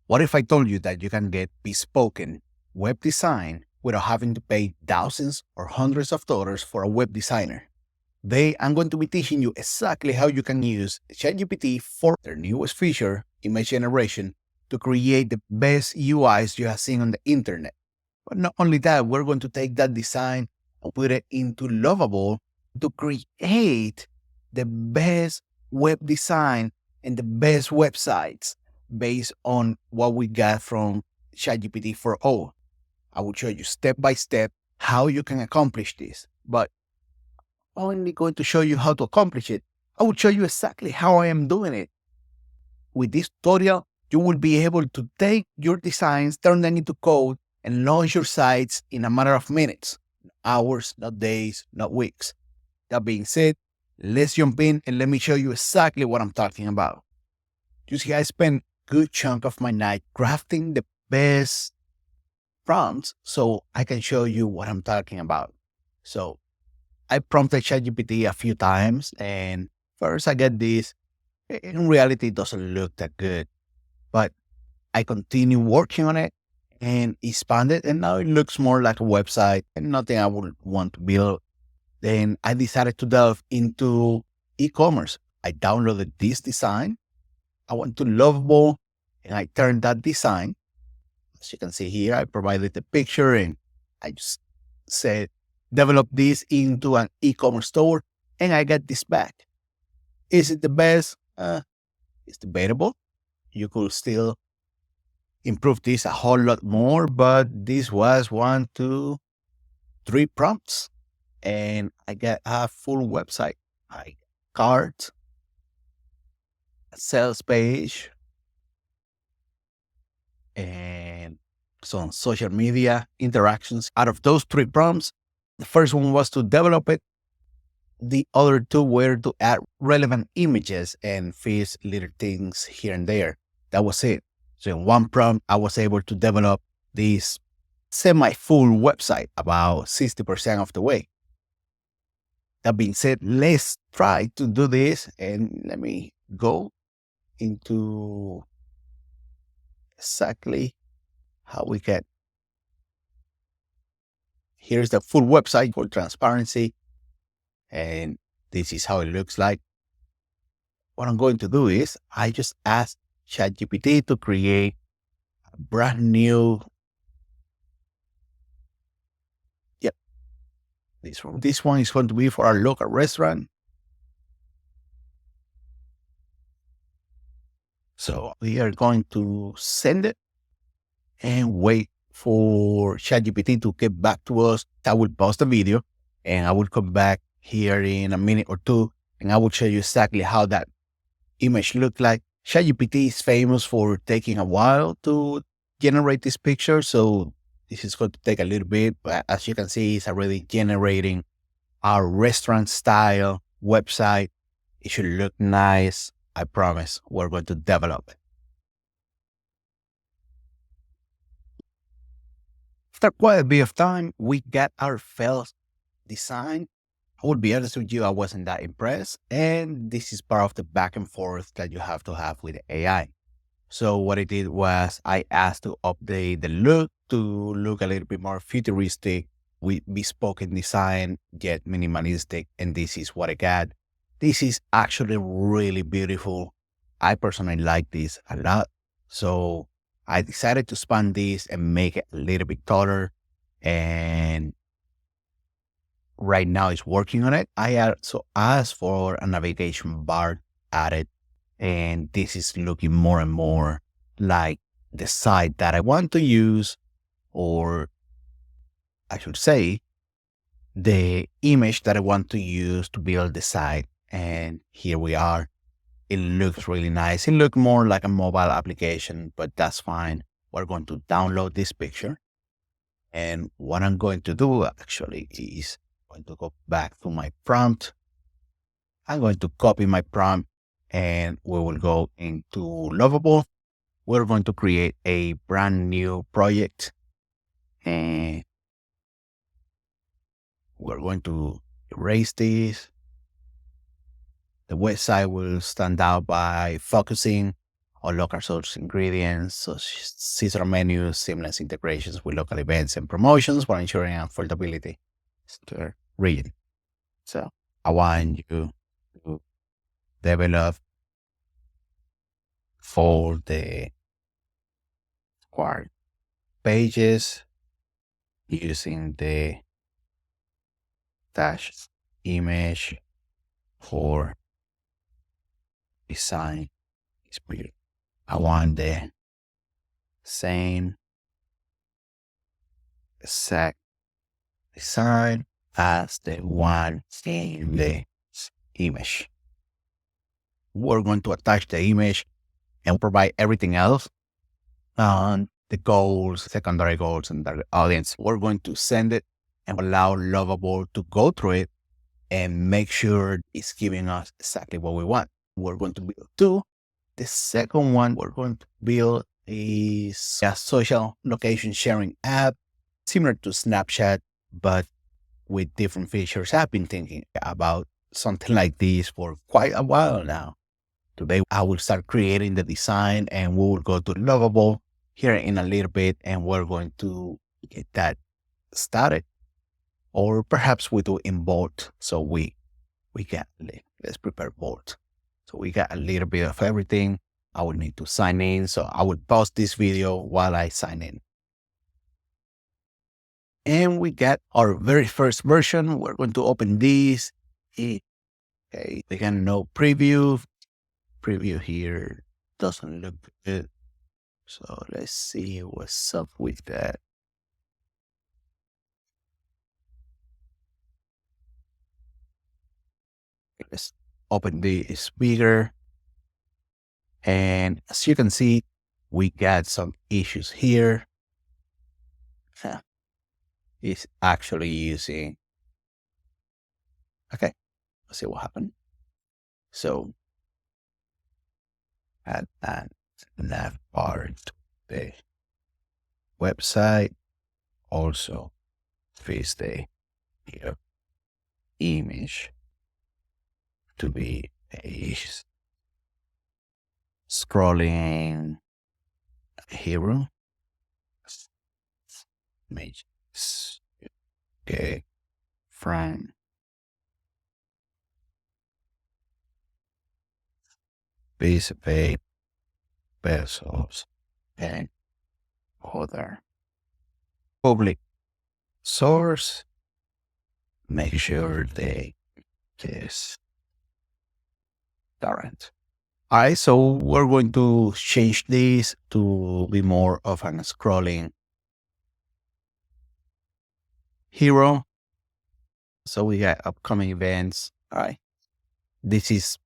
What if I told you that you can get bespoke web design without having to pay thousands or hundreds of dollars for a web designer? Today, I'm going to be teaching you exactly how you can use ChatGPT for their newest feature, image generation, to create the best UIs you have seen on the internet. But not only that, we're going to take that design and put it into Lovable to create the best web design and the best websites based on what we got from ChatGPT 4.0. I will show you step by step how you can accomplish this, but I'm only going to show you how to accomplish it. I will show you exactly how I am doing it. With this tutorial, you will be able to take your designs, turn them into code, and launch your sites in a matter of minutes, hours, not days, not weeks. That being said, let's jump in and let me show you exactly what I'm talking about. You see, I spent a good chunk of my night crafting the best prompts so I can show you what I'm talking about. So I prompted ChatGPT a few times, and first I get this. In reality, it doesn't look that good, but I continue working on it and expanded, and now it looks more like a website and nothing I would want to build. Then I decided to delve into e-commerce. I downloaded this design. I went to Lovable and I turned that design. As you can see here, I provided the picture and I just said, develop this into an e-commerce store, and I got this back. Is it the best? It's debatable. You could still improve this a whole lot more, but this was 1, 2, 3 prompts, and I got a full website. I cart, a sales page, and some social media interactions. Out of those 3 prompts, the first one was to develop it. The other 2 were to add relevant images and fix little things here and there. That was it. So in 1 prompt, I was able to develop this semi-full website about 60% of the way. That being said, let's try to do this, and let me go into exactly how we get. Here's the full website for transparency, and this is how it looks like. What I'm going to do is I just asked ChatGPT to create a brand new. Yep. This one is going to be for our local restaurant. So we are going to send it and wait for ChatGPT to get back to us. I will pause the video and I will come back here in a minute or 2, and I will show you exactly how that image looked like. ChatGPT is famous for taking a while to generate this picture, so this is going to take a little bit, but as you can see, it's already generating our restaurant style website. It should look nice. I promise we're going to develop it. After quite a bit of time, we got our first design. I will be honest with you, I wasn't that impressed. And this is part of the back and forth that you have to have with AI. So what I did was I asked to update the look to look a little bit more futuristic with bespoke design, yet minimalistic. And this is what I got. This is actually really beautiful. I personally like this a lot. So I decided to expand this and make it a little bit taller. And right now it's working on it. I also asked for a navigation bar added, and this is looking more and more like the site that I want to use, or I should say, the image that I want to use to build the site. And here we are. It looks really nice. It looks more like a mobile application, but that's fine. We're going to download this picture. And what I'm going to do actually is going to go back to my prompt. I'm going to copy my prompt and we will go into Lovable. We're going to create a brand new project and we're going to erase this. The website will stand out by focusing or local source ingredients, so seasonal menus, seamless integrations with local events and promotions for ensuring affordability to the region. So I want you to develop for the required pages using the dash image for design is weird. I want the same exact design as the one in the image. We're going to attach the image and provide everything else on the goals, secondary goals, and the audience. We're going to send it and allow Lovable to go through it and make sure it's giving us exactly what we want. We're going to build two. The second one we're going to build is a social location sharing app similar to Snapchat, but with different features. I've been thinking about something like this for quite a while now. Today, I will start creating the design and we will go to Lovable here in a little bit and we're going to get that started. Or perhaps we do in both. So we got, let's prepare both. So we got a little bit of everything. I will need to sign in. So I will pause this video while I sign in. And we got our very first version. We're going to open this. Okay, again, no preview. Preview here doesn't look good. So let's see what's up with that. Let's open this bigger. And as you can see, we got some issues here. It's actually using, okay, let's see what happened. So add that nav part to the website. Also fix the here image to be a scrolling hero. Images. Okay. From base pay pesos and other public source. Make sure they is current. All right, so we're going to change this to be more of an scrolling hero. So we got upcoming events. All right. This is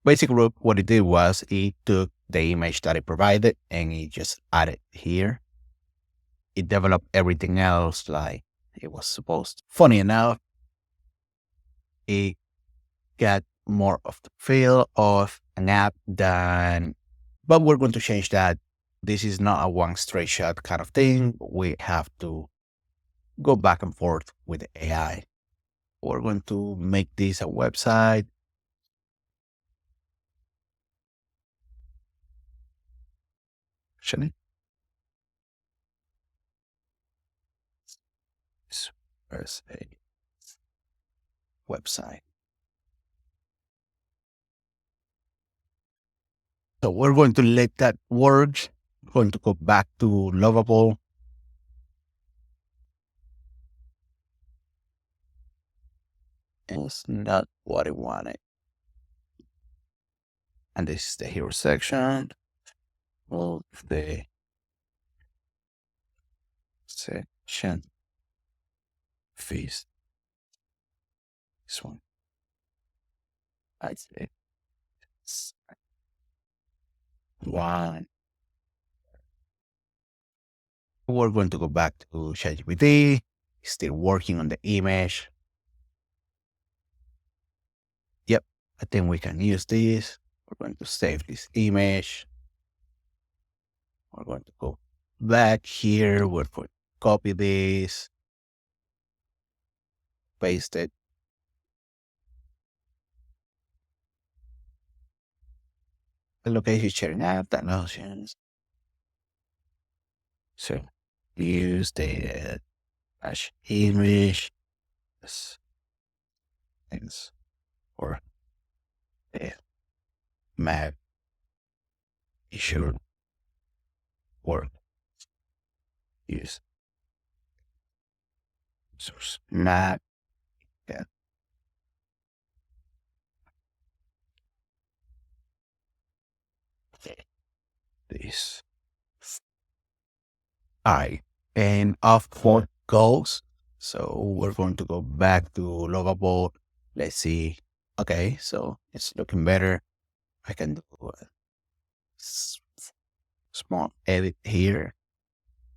basically what it did was it took the image that it provided and it just added here. It developed everything else like it was supposed to. Funny enough, it got more of the feel of an app than, but we're going to change that. This is not a one straight shot kind of thing. We have to go back and forth with the AI. We're going to make this a website. Actually, there's a website. So we're going to let that work. We're going to go back to Lovable. It's not what I wanted. And this is the hero section of the section fees. This one. I say one. We're going to go back to ChatGPT. Still working on the image. Yep, I think we can use this. We're going to save this image. We're going to go back here. We're going to copy this, paste it. the location sharing app, that notions. So use the dash image things or the map issue work use source map. Yeah, this. All right. And of what goals. So we're going to go back to Lovable. Let's see. Okay, so it's looking better. I can do a s- small edit here.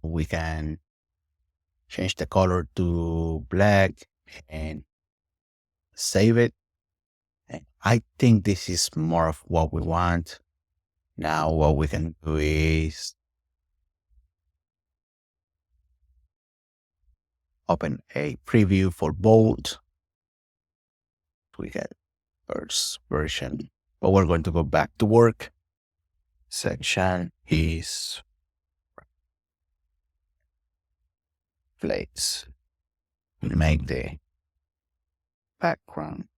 We can change the color to black and save it. And I think this is more of what we want. Now what we can do is open a preview for bold. We get first version, but we're going to go back to work. Section is place. Make the background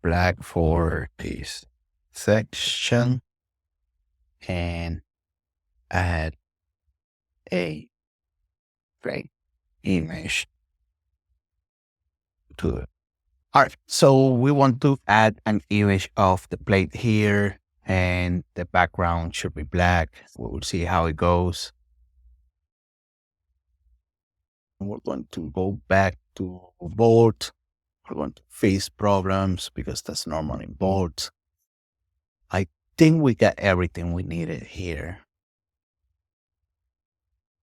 black for this section and add a gray image to it. All right, so we want to add an image of the plate here and the background should be black. We will see how it goes. We're going to go back to bold. We're going to face problems because that's normal in bold. I think we got everything we needed here.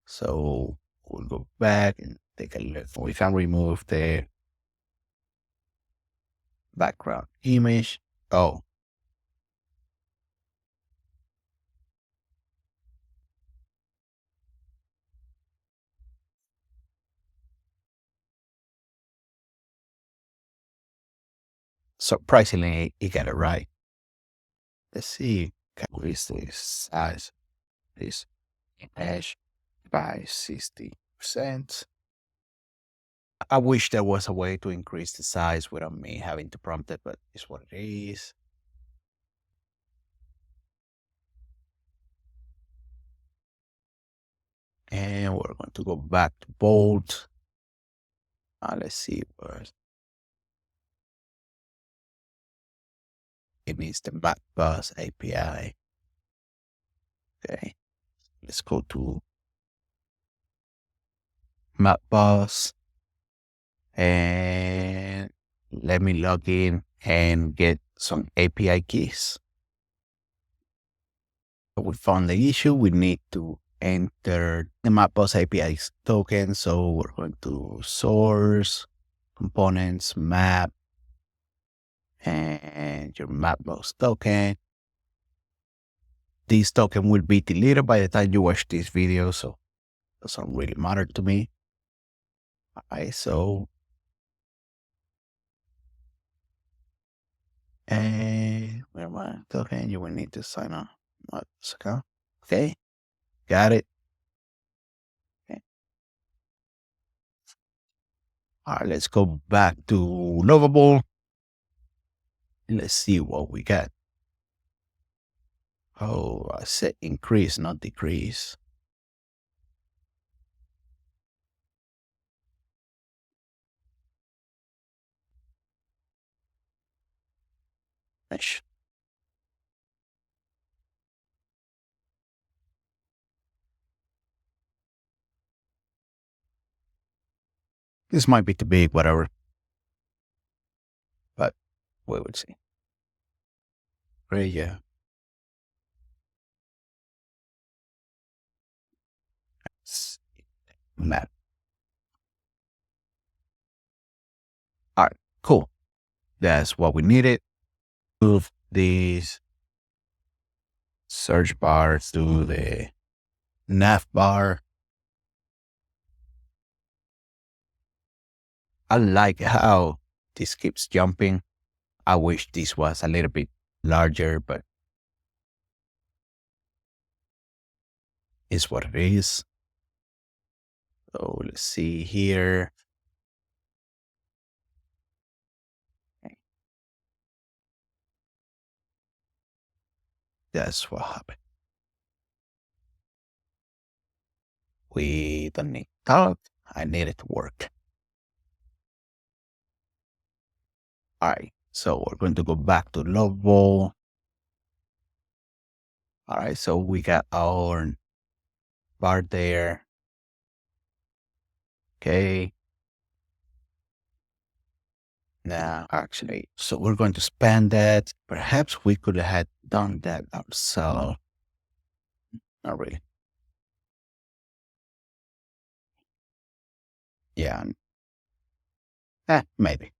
So we'll go back and take a look. We can remove the background image. Oh, surprisingly, it got it right. Let's see. Can increase the size of this image by 60%. I wish there was a way to increase the size without me having to prompt it, but it's what it is. And we're going to go back to bold. Let's see where it needs the Mapbox API. Okay, let's go to Mapbox and let me log in and get some API keys. We found the issue. We need to enter the Mapbox API token. So we're going to source, components, map, and your Mapbox token. This token will be deleted by the time you watch this video, so it doesn't really matter to me. All right, so and where my token, you will need to sign up. Account. Okay, got it. Okay. All right, let's go back to Lovable. Let's see what we got. Oh, I said increase, not decrease. Ish. This might be too big, whatever, but we will see. Great, yeah. Map. All right, cool. That's what we needed. Move these search bars to the nav bar. I like how this keeps jumping. I wish this was a little bit larger, but is what it is. So let's see here. That's what happened. We don't need that. I need it to work. All right. So we're going to go back to Lovable. All right. So we got our bar there. Okay. Now, actually, so we're going to spend that. Perhaps we could have done that ourselves. Not really. Yeah. Maybe.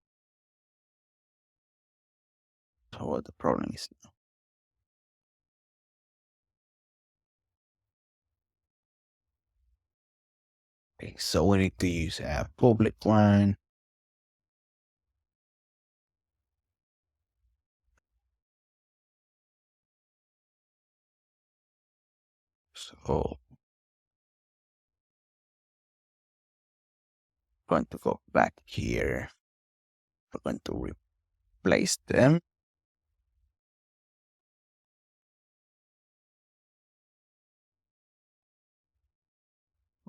So what the problem is now. Okay, so we need to use a public one. So going to go back here. We're going to replace them.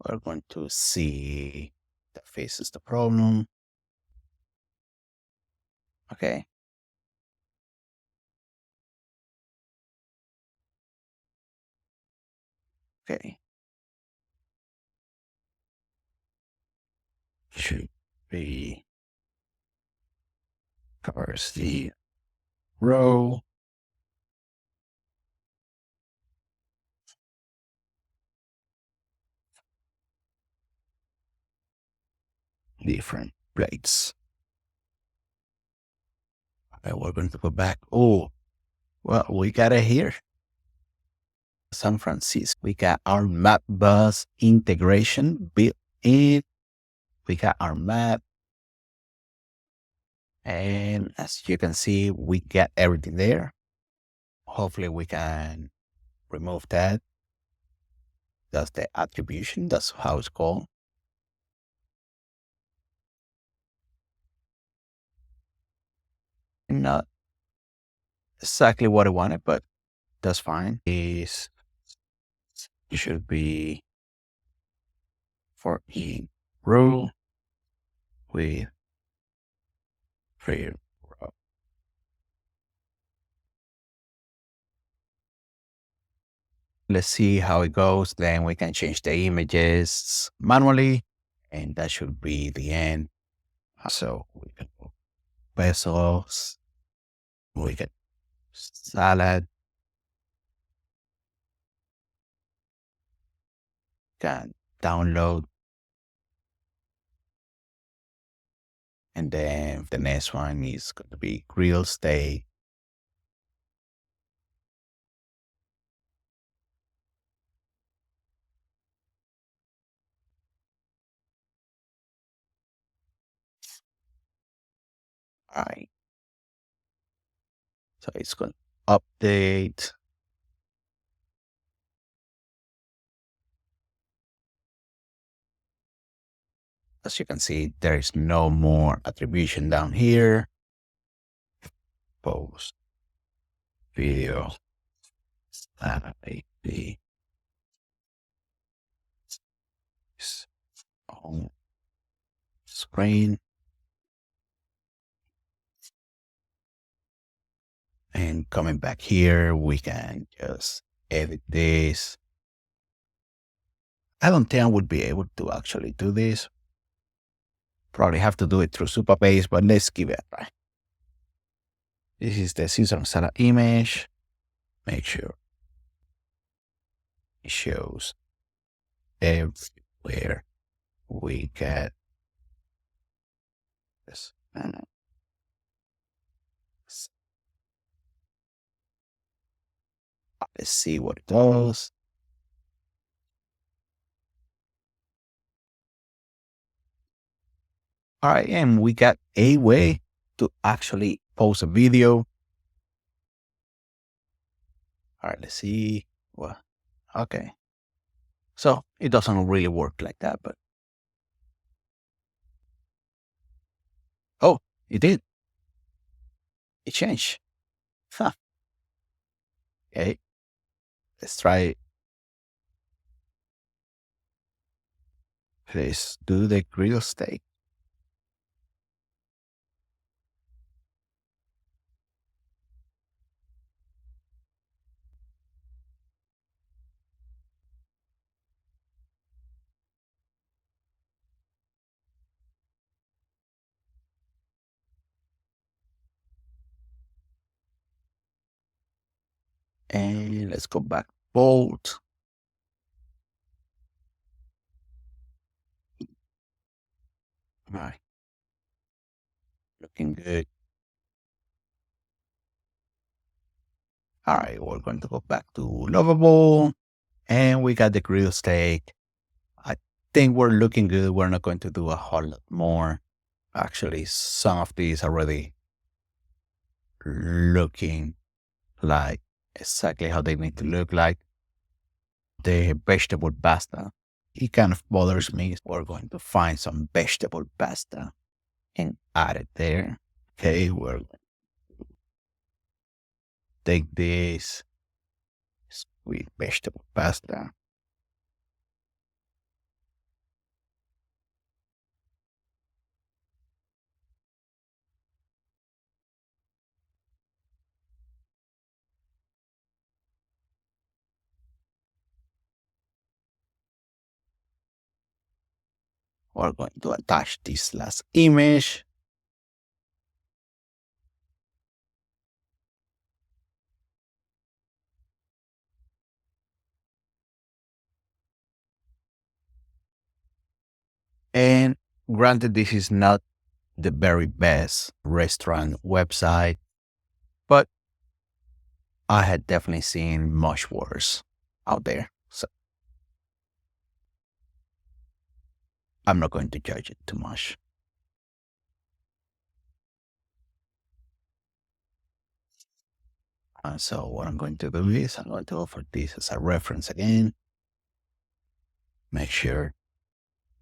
We're going to see that faces the problem. Okay. Okay. Should be covers the row. Different plates. Okay, we're going to go back. Oh, well, we got it here. San Francisco. We got our map bus integration built in. We got our map. And as you can see, we got everything there. Hopefully we can remove that. That's the attribution. That's how it's called. Not exactly what I wanted, but that's fine. Is it should be for in row with free row. Let's see how it goes. Then we can change the images manually, and that should be the end. So we can put pesos, we can salad, can download, and then the next one is going to be grilled steak. All right. So it's going to update. As you can see, there is no more attribution down here. Post video API on screen. And coming back here, we can just edit this. I don't think I would be able to actually do this. Probably have to do it through Superbase, but let's give it a try. This is the Caesar salad image. Make sure it shows everywhere we get this. Let's see what it does. All right, and we got a way to actually post a video. All right, let's see. Well, okay. So it doesn't really work like that, but oh, it did. It changed. Huh. Okay, let's try. Let's do the grill steak. And let's go back. Bolt. All right, looking good. All right, we're going to go back to Lovable. And we got the grill steak. I think we're looking good. We're not going to do a whole lot more. Actually, some of these already looking like exactly how they need to look like. The vegetable pasta, it kind of bothers me. We're going to find some vegetable pasta and add it there. Okay, we're going to take this sweet vegetable pasta. We're going to attach this last image. And granted, this is not the very best restaurant website, but I had definitely seen much worse out there. So I'm not going to judge it too much. So what I'm going to do is I'm going to offer this as a reference again. Make sure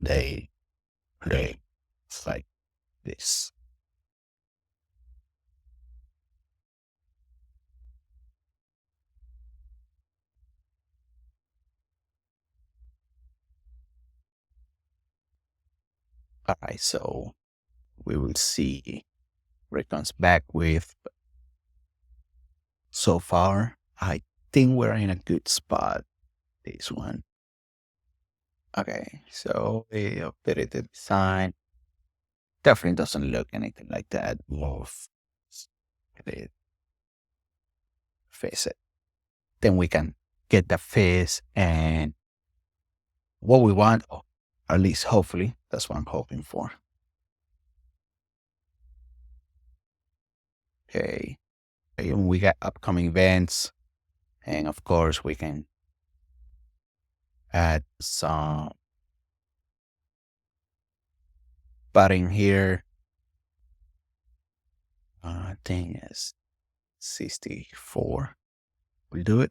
they play like this. All right, so we will see what it comes back with. So far, I think we're in a good spot. This one. Okay, so we updated the design. Definitely doesn't look anything like that. Wolf. It face it. Then we can get the face and what we want, or at least hopefully, that's what I'm hoping for. Okay. And we got upcoming events. And of course, we can add some padding here. I think it's 64. We'll do it.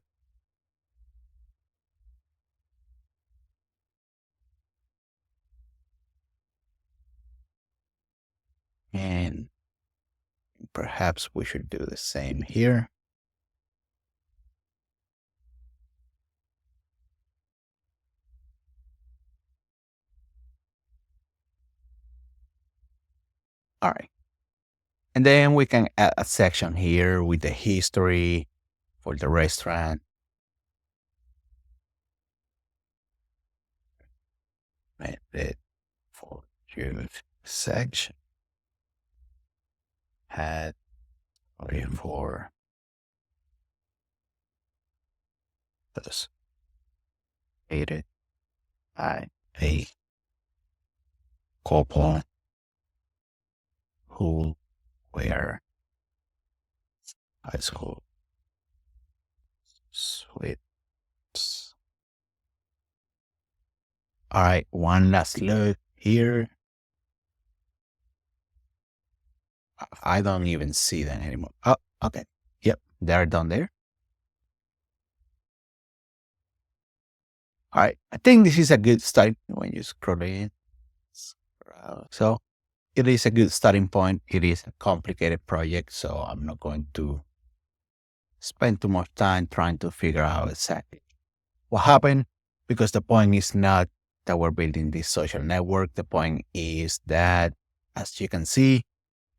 And perhaps we should do the same here. All right. And then we can add a section here with the history for the restaurant. And it for your section had for this aided by a couple who were high school sweets. All right, one last look here. I don't even see them anymore. Oh, okay. Yep, they're done there. All right, I think this is a good start when you scroll in. So it is a good starting point. It is a complicated project, so I'm not going to spend too much time trying to figure out exactly what happened, because the point is not that we're building this social network. The point is that, as you can see,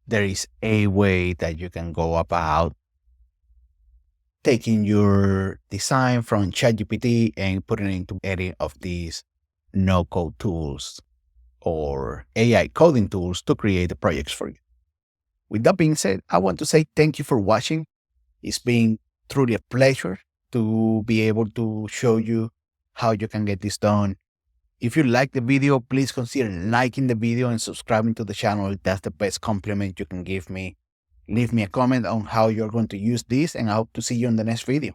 there is a way that you can go about taking your design from ChatGPT and putting it into any of these no-code tools or AI coding tools to create the projects for you. With that being said, I want to say thank you for watching. It's been truly a pleasure to be able to show you how you can get this done. If you like the video, please consider liking the video and subscribing to the channel. That's the best compliment you can give me. Leave me a comment on how you're going to use this, and I hope to see you in the next video.